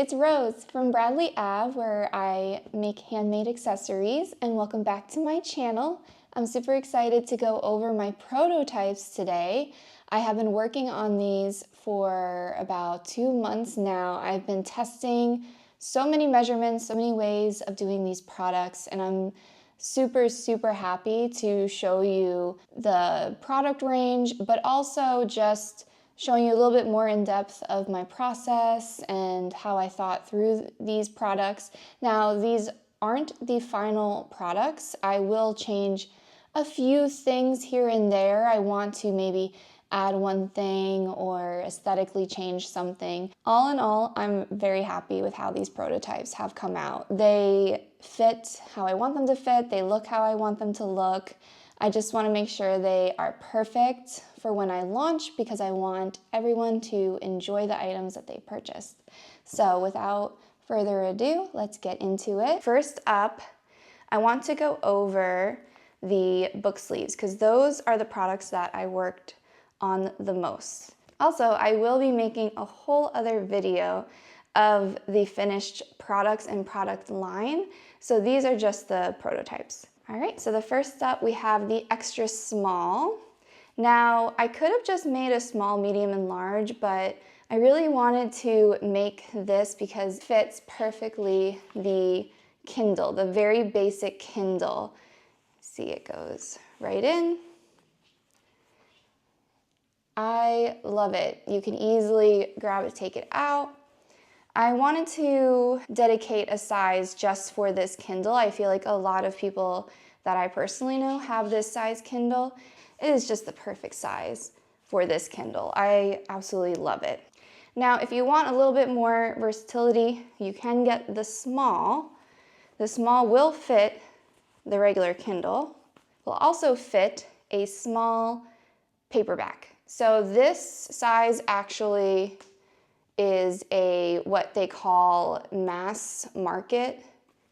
it's Rose from Bradley Ave, where I make handmade accessories, and welcome back to my channel. I'm super excited to go over my prototypes today. I have been working on these for about 2 months now. I've been testing so many measurements, so many ways of doing these products, and I'm super happy to show you the product range, but also just showing you a little bit more in depth of my process and how I thought through these products. Now, these aren't the final products. I will change a few things here and there. I want to maybe add one thing or aesthetically change something. All in all, I'm very happy with how these prototypes have come out. They fit how I want them to fit. They look how I want them to look. I just want to make sure they are perfect for when I launch because I want everyone to enjoy the items that they purchased. So without further ado, let's get into it. First up, I want to go over the book sleeves because those are the products that I worked on the most. Also, I will be making a whole other video of the finished products and product line. So these are just the prototypes. All right, so the first up, we have the extra small. Now, I could have just made a small, medium, and large, but I really wanted to make this because it fits perfectly the Kindle, the very basic Kindle. See, it goes right in. I love it. You can easily grab it, take it out. I wanted to dedicate a size just for this Kindle. I feel like a lot of people that I personally know have this size Kindle. It is just the perfect size for this Kindle. I absolutely love it. Now, if you want a little bit more versatility, you can get the small. The small will fit the regular Kindle. Will also fit a small paperback. So this size actually is a what they call mass market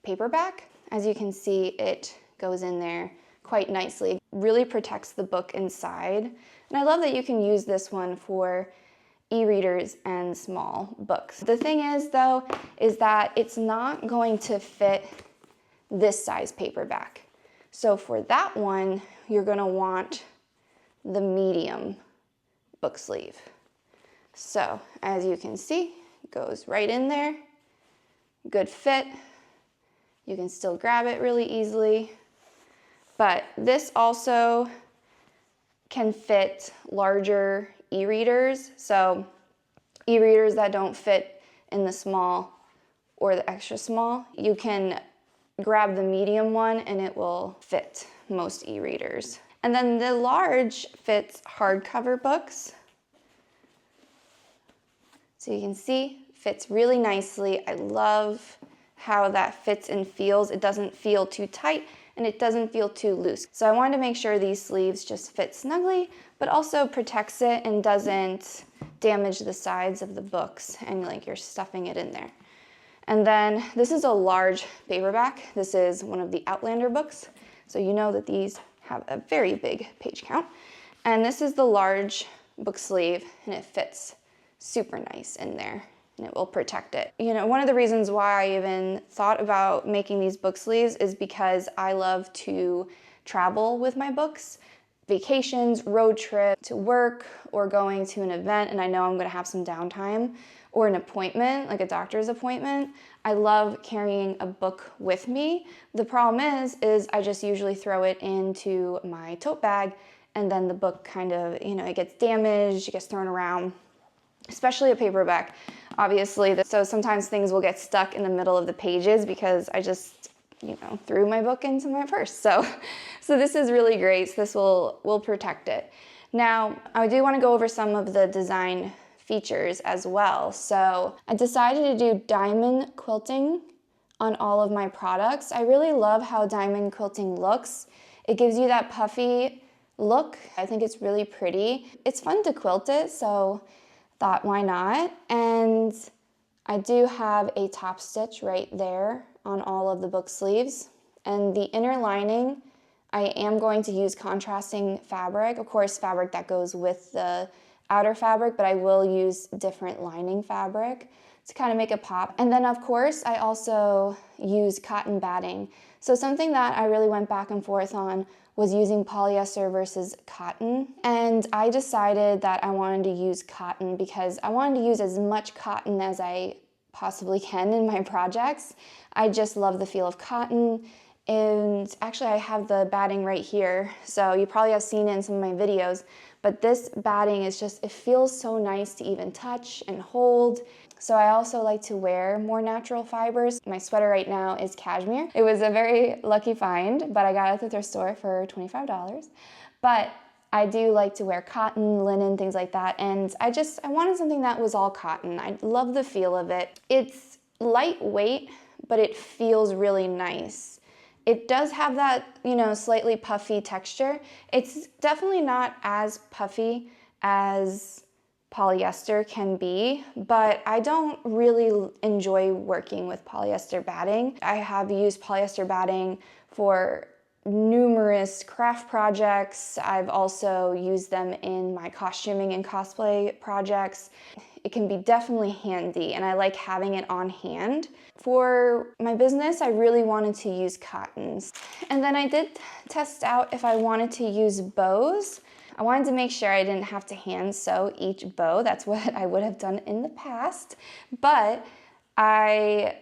paperback. As you can see, it goes in there quite nicely. Really protects the book inside. And I love that you can use this one for e-readers and small books. The thing is though, is that it's not going to fit this size paperback. So for that one, you're gonna want the medium book sleeve. So as you can see, it goes right in there. Good fit. You can still grab it really easily. But this also can fit larger e-readers. So e-readers that don't fit in the small or the extra small, you can grab the medium one and it will fit most e-readers. And then the large fits hardcover books. So you can see, fits really nicely. I love how that fits and feels. It doesn't feel too tight and it doesn't feel too loose. So I wanted to make sure these sleeves just fit snugly, but also protects it and doesn't damage the sides of the books and like you're stuffing it in there. And then this is a large paperback. This is one of the Outlander books. So you know that these have a very big page count. And this is the large book sleeve and it fits super nice in there and it will protect it. You know, one of the reasons why I even thought about making these book sleeves is because I love to travel with my books, vacations, road trip, to work, or going to an event, and I know I'm gonna have some downtime, or an appointment, like a doctor's appointment. I love carrying a book with me. The problem is I just usually throw it into my tote bag and then the book kind of, you know, it gets damaged, it gets thrown around, especially a paperback, obviously. So sometimes things will get stuck in the middle of the pages because I just, you know, threw my book into my purse. So this is really great. So this will protect it. Now, I do want to go over some of the design features as well. So I decided to do diamond quilting on all of my products. I really love how diamond quilting looks. It gives you that puffy look. I think it's really pretty. It's fun to quilt it, so thought why not? And I do have a top stitch right there on all of the book sleeves. And the inner lining, I am going to use contrasting fabric, of course fabric that goes with the outer fabric, but I will use different lining fabric to kind of make it pop. And then of course, I also use cotton batting. So something that I really went back and forth on was using polyester versus cotton. And I decided that I wanted to use cotton because I wanted to use as much cotton as I possibly can in my projects. I just love the feel of cotton. And actually I have the batting right here, so you probably have seen it in some of my videos, but this batting is just, it feels so nice to even touch and hold. So I also like to wear more natural fibers. My sweater right now is cashmere. It was a very lucky find, but I got it at the thrift store for $25. But I do like to wear cotton, linen, things like that, and I wanted something that was all cotton. I love the feel of it. It's lightweight, but it feels really nice. It does have that, you know, slightly puffy texture. It's definitely not as puffy as polyester can be, but I don't really enjoy working with polyester batting. I have used polyester batting for numerous craft projects. I've also used them in my costuming and cosplay projects. It can be definitely handy, and I like having it on hand. For my business, I really wanted to use cottons. And then I did test out if I wanted to use bows. I wanted to make sure I didn't have to hand sew each bow. That's what I would have done in the past. But I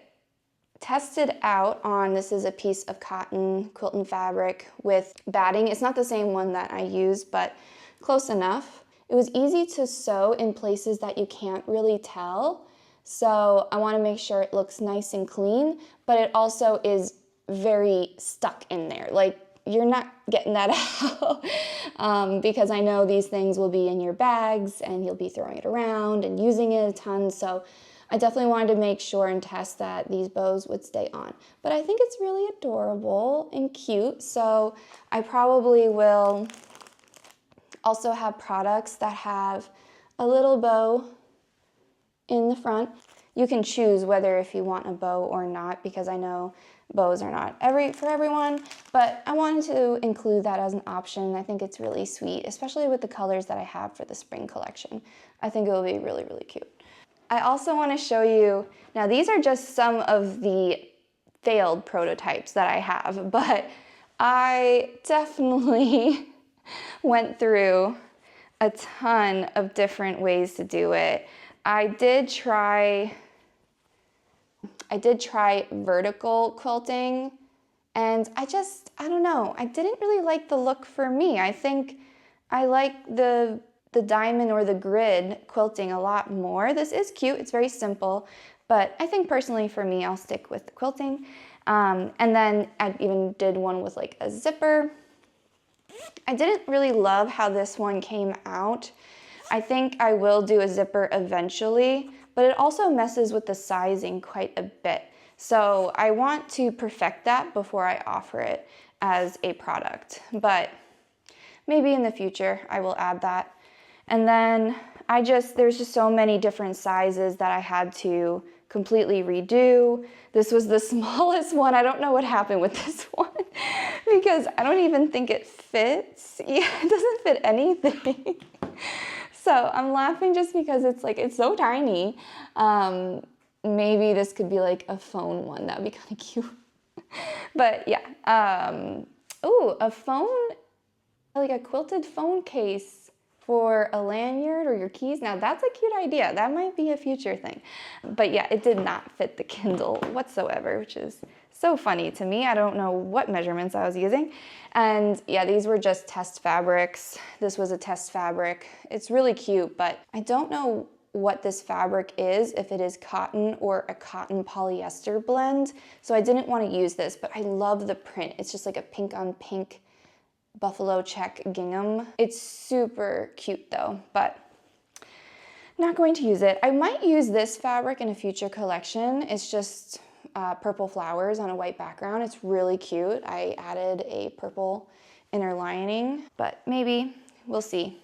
tested out on, this is a piece of cotton quilting fabric with batting. It's not the same one that I used, but close enough. It was easy to sew in places that you can't really tell. So I want to make sure it looks nice and clean, but it also is very stuck in there. Like, you're not getting that out because I know these things will be in your bags and you'll be throwing it around and using it a ton. So I definitely wanted to make sure and test that these bows would stay on. But I think it's really adorable and cute. So I probably will also have products that have a little bow in the front. You can choose whether if you want a bow or not, because I know bows are not for everyone, but I wanted to include that as an option. I think it's really sweet, especially with the colors that I have for the spring collection. I think it will be really, really cute. I also want to show you, now these are just some of the failed prototypes that I have, but I definitely went through a ton of different ways to do it. I did try vertical quilting, and I don't know, I didn't really like the look for me. I think I like the diamond or the grid quilting a lot more. This is cute, it's very simple, but I think personally for me, I'll stick with the quilting. And then I even did one with like a zipper. I didn't really love how this one came out. I think I will do a zipper eventually, but it also messes with the sizing quite a bit. So I want to perfect that before I offer it as a product, but maybe in the future I will add that. And then there's just so many different sizes that I had to completely redo. This was the smallest one. I don't know what happened with this one because I don't even think it fits. Yeah, it doesn't fit anything. So I'm laughing just because it's so tiny. Maybe this could be like a phone one. That would be kind of cute. But yeah. Ooh, a phone, like a quilted phone case for a lanyard or your keys. Now that's a cute idea. That might be a future thing. But yeah, it did not fit the Kindle whatsoever, which is so funny to me. I don't know what measurements I was using. And yeah, these were just test fabrics. This was a test fabric. It's really cute, but I don't know what this fabric is, if it is cotton or a cotton polyester blend. So I didn't want to use this, but I love the print. It's just like a pink on pink buffalo check gingham. It's super cute though, but not going to use it. I might use this fabric in a future collection. It's just purple flowers on a white background. It's really cute. I added a purple inner lining, but maybe, we'll see.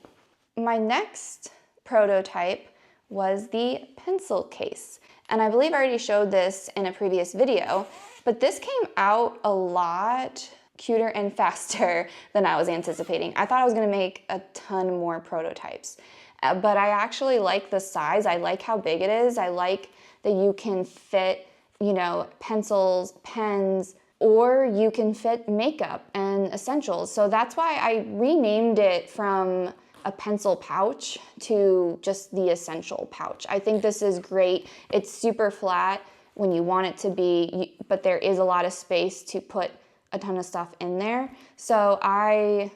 My next prototype was the pencil case. And I believe I already showed this in a previous video, but this came out a lot cuter and faster than I was anticipating. I thought I was gonna make a ton more prototypes, but I actually like the size. I like how big it is. I like that you can fit, you know, pencils, pens, or you can fit makeup and essentials. So that's why I renamed it from a pencil pouch to just the essential pouch. I think this is great. It's super flat when you want it to be, but there is a lot of space to put a ton of stuff in there. So I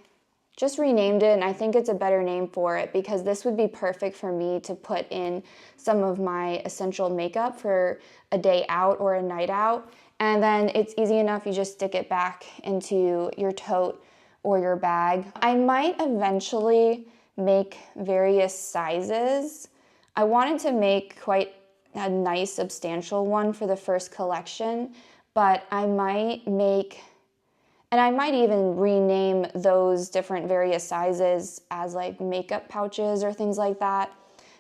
just renamed it, and I think it's a better name for it because this would be perfect for me to put in some of my essential makeup for a day out or a night out. And then it's easy enough, you just stick it back into your tote or your bag. I might eventually make various sizes. I wanted to make quite a nice substantial one for the first collection, but I might make, and I might even rename those different various sizes as like makeup pouches or things like that,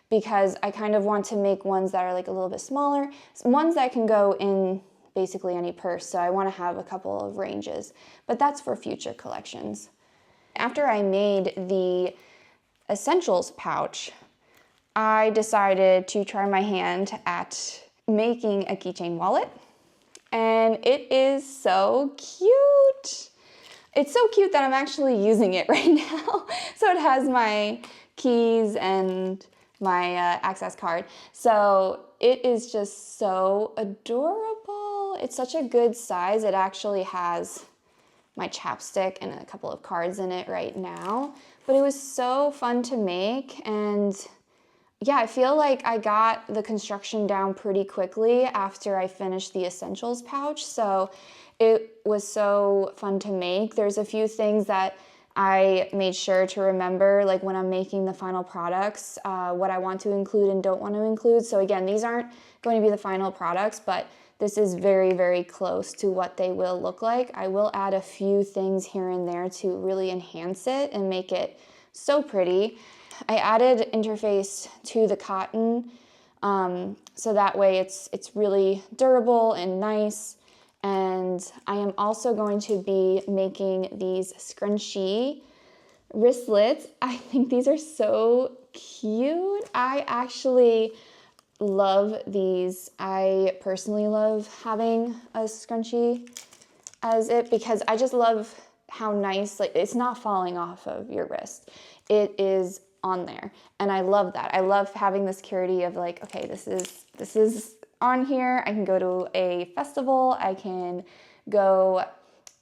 because I kind of want to make ones that are like a little bit smaller, ones that can go in basically any purse. So I want to have a couple of ranges, but that's for future collections. After I made the essentials pouch, I decided to try my hand at making a keychain wallet, and it is so cute. It's so cute that I'm actually using it right now. So it has my keys and my access card. So it is just so adorable. It's such a good size. It actually has my chapstick and a couple of cards in it right now. But it was so fun to make, and yeah, I feel like I got the construction down pretty quickly after I finished the essentials pouch. So it was so fun to make. There's a few things that I made sure to remember, like when I'm making the final products, what I want to include and don't want to include. So again, these aren't going to be the final products, but this is very, very close to what they will look like. I will add a few things here and there to really enhance it and make it so pretty. I added interface to the cotton, so that way it's really durable and nice. And I am also going to be making these scrunchie wristlets. I think these are so cute. I actually love these. I personally love having a scrunchie as it because I just love how nice, like it's not falling off of your wrist. It is on there, and I love that. I love having the security of like, okay, this is on here. I can go to a festival, I can go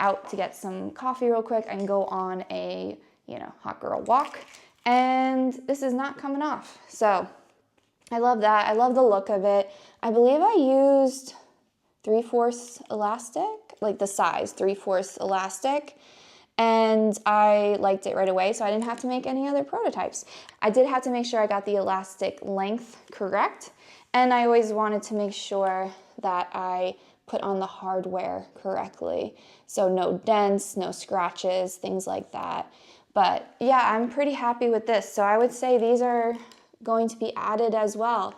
out to get some coffee real quick, I can go on a, you know, hot girl walk, and this is not coming off. So I love that. I love the look of it. I believe I used 3/4 elastic, like the size 3/4 elastic, and I liked it right away, so I didn't have to make any other prototypes. I did have to make sure I got the elastic length correct, and I always wanted to make sure that I put on the hardware correctly. So no dents, no scratches, things like that. But yeah, I'm pretty happy with this. So I would say these are going to be added as well.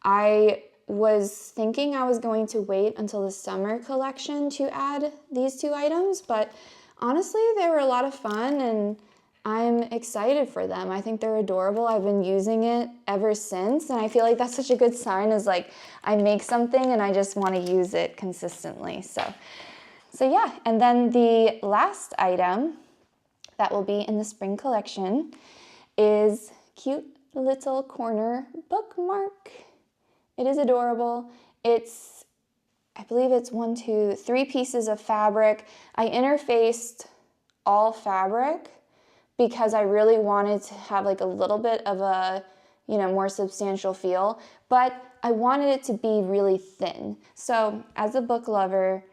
I was thinking I was going to wait until the summer collection to add these two items, but honestly, they were a lot of fun and I'm excited for them. I think they're adorable. I've been using it ever since, and I feel like that's such a good sign, is like I make something and I just want to use it consistently. So yeah, and then the last item that will be in the spring collection is cute little corner bookmark. It is adorable. It's, I believe it's 3 pieces of fabric. I interfaced all fabric because I really wanted to have like a little bit of a, you know, more substantial feel, but I wanted it to be really thin. So as a book lover,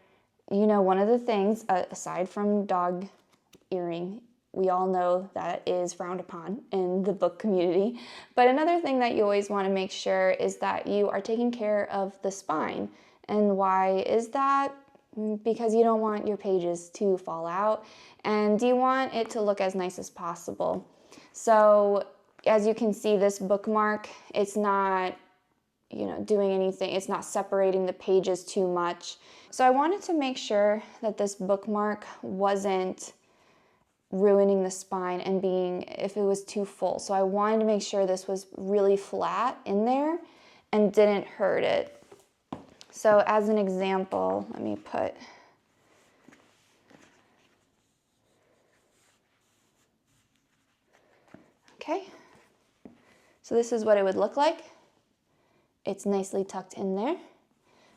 you know, one of the things, aside from dog earring, we all know that is frowned upon in the book community. But another thing that you always want to make sure is that you are taking care of the spine. And why is that? Because you don't want your pages to fall out, and you want it to look as nice as possible. So as you can see, this bookmark, it's not, you know, doing anything, it's not separating the pages too much. So I wanted to make sure that this bookmark wasn't ruining the spine and being, if it was too full. So I wanted to make sure this was really flat in there and didn't hurt it. So as an example, let me put, okay. So this is what it would look like. It's nicely tucked in there.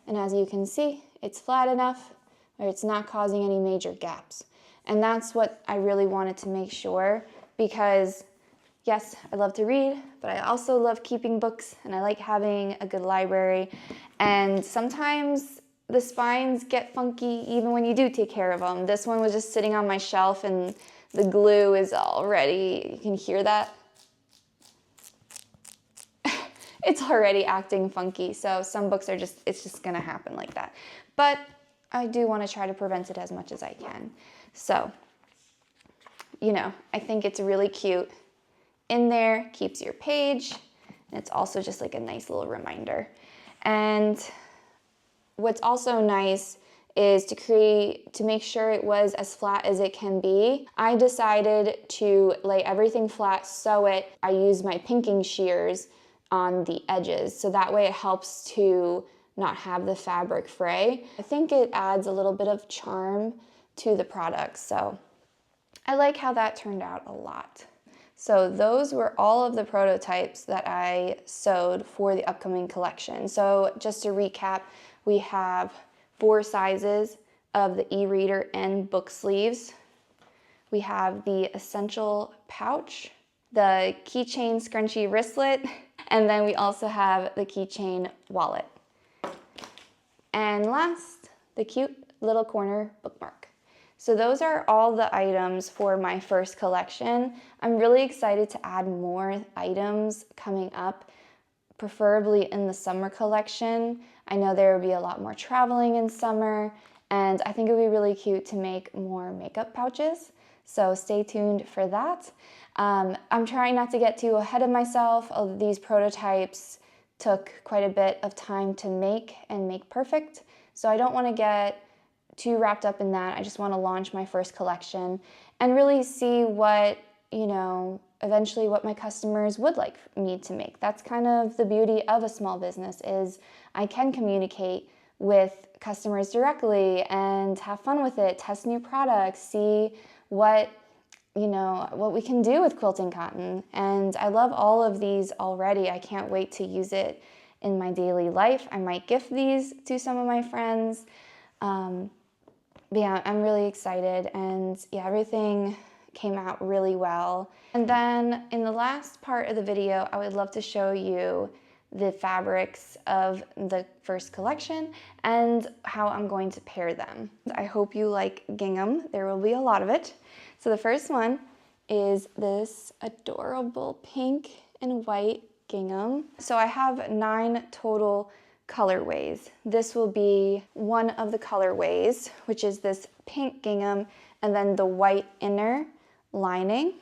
And as you can see, it's flat enough where it's not causing any major gaps. And that's what I really wanted to make sure, because yes, I love to read, but I also love keeping books and I like having a good library. And sometimes the spines get funky even when you do take care of them. This one was just sitting on my shelf and the glue is already, you can hear that? It's already acting funky. So some books are just, it's just gonna happen like that. But I do wanna try to prevent it as much as I can. So, you know, I think it's really cute. In there, keeps your page, and it's also just like a nice little reminder. And what's also nice is to make sure it was as flat as it can be. I decided to lay everything flat, sew it. I use my pinking shears on the edges, so that way it helps to not have the fabric fray. I think it adds a little bit of charm to the product, so I like how that turned out a lot. So those were all of the prototypes that I sewed for the upcoming collection. So just to recap, we have 4 sizes of the e-reader and book sleeves. We have the essential pouch, the keychain scrunchy wristlet, and then we also have the keychain wallet. And last, the cute little corner bookmark. So those are all the items for my first collection. I'm really excited to add more items coming up, preferably in the summer collection. I know there will be a lot more traveling in summer, and I think it would be really cute to make more makeup pouches. So stay tuned for that. I'm trying not to get too ahead of myself. These prototypes took quite a bit of time to make and make perfect. So I don't want to get too wrapped up in that. I just want to launch my first collection and really see what, you know, eventually what my customers would like me to make. That's kind of the beauty of a small business, is I can communicate with customers directly and have fun with it, test new products, see what, you know, what we can do with quilting cotton. And I love all of these already. I can't wait to use it in my daily life. I might gift these to some of my friends. But yeah, I'm really excited, and yeah, everything came out really well. And then in the last part of the video, I would love to show you the fabrics of the first collection and how I'm going to pair them. I hope you like gingham. There will be a lot of it. So the first one is this adorable pink and white gingham. So I have 9 total colorways. This will be one of the colorways, which is this pink gingham and then the white inner lining.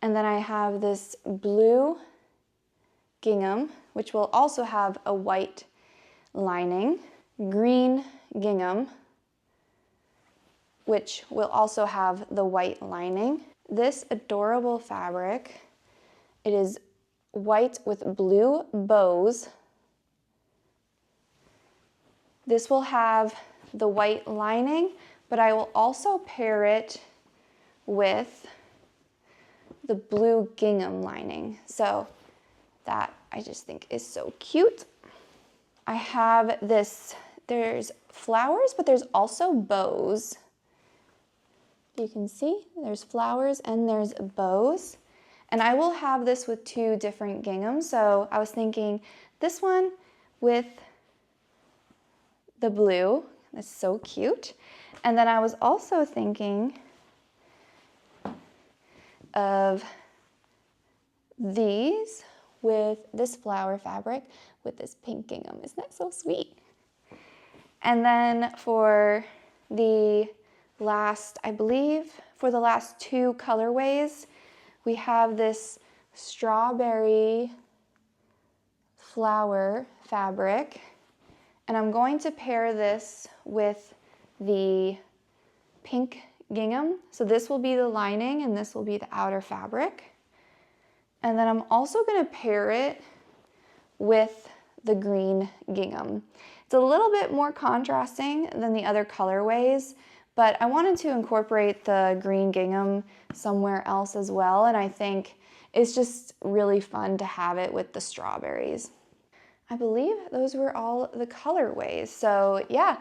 And then I have this blue gingham, which will also have a white lining, green gingham, which will also have the white lining. This adorable fabric, it is white with blue bows. This will have the white lining, but I will also pair it with the blue gingham lining. So that I just think is so cute. I have this, there's flowers, but there's also bows. You can see there's flowers and there's bows. And I will have this with 2 different ginghams. So I was thinking this one with the blue, that's so cute. And then I was also thinking of these with this flower fabric with this pink gingham. Isn't that so sweet? And then for the last, I believe, for the last 2 colorways, we have this strawberry flower fabric, and I'm going to pair this with the pink gingham. So this will be the lining and this will be the outer fabric. And then I'm also going to pair it with the green gingham. It's a little bit more contrasting than the other colorways, but I wanted to incorporate the green gingham somewhere else as well, and I think it's just really fun to have it with the strawberries. I believe those were all the colorways. So yeah,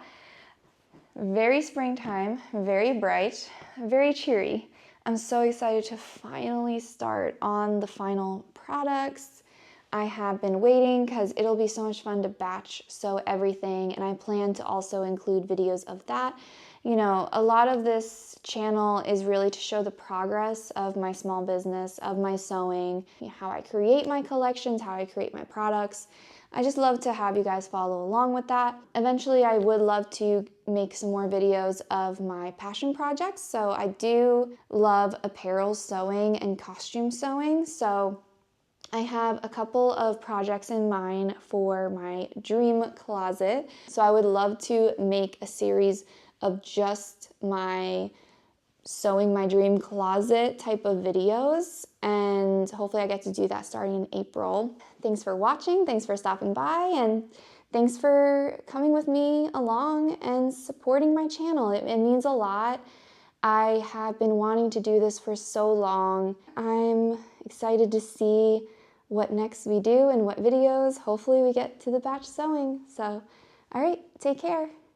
very springtime, very bright, very cheery. I'm so excited to finally start on the final products. I have been waiting because it'll be so much fun to batch sew everything, and I plan to also include videos of that. You know, a lot of this channel is really to show the progress of my small business, of my sewing, how I create my collections, how I create my products. I just love to have you guys follow along with that. Eventually, I would love to make some more videos of my passion projects. So I do love apparel sewing and costume sewing. So I have a couple of projects in mind for my dream closet. So I would love to make a series of just my sewing my dream closet type of videos, and hopefully I get to do that starting in April. Thanks for watching, thanks for stopping by, and thanks for coming with me along and supporting my channel. It means a lot. I have been wanting to do this for so long. I'm excited to see what next we do and what videos. Hopefully we get to the batch sewing. So, all right, take care.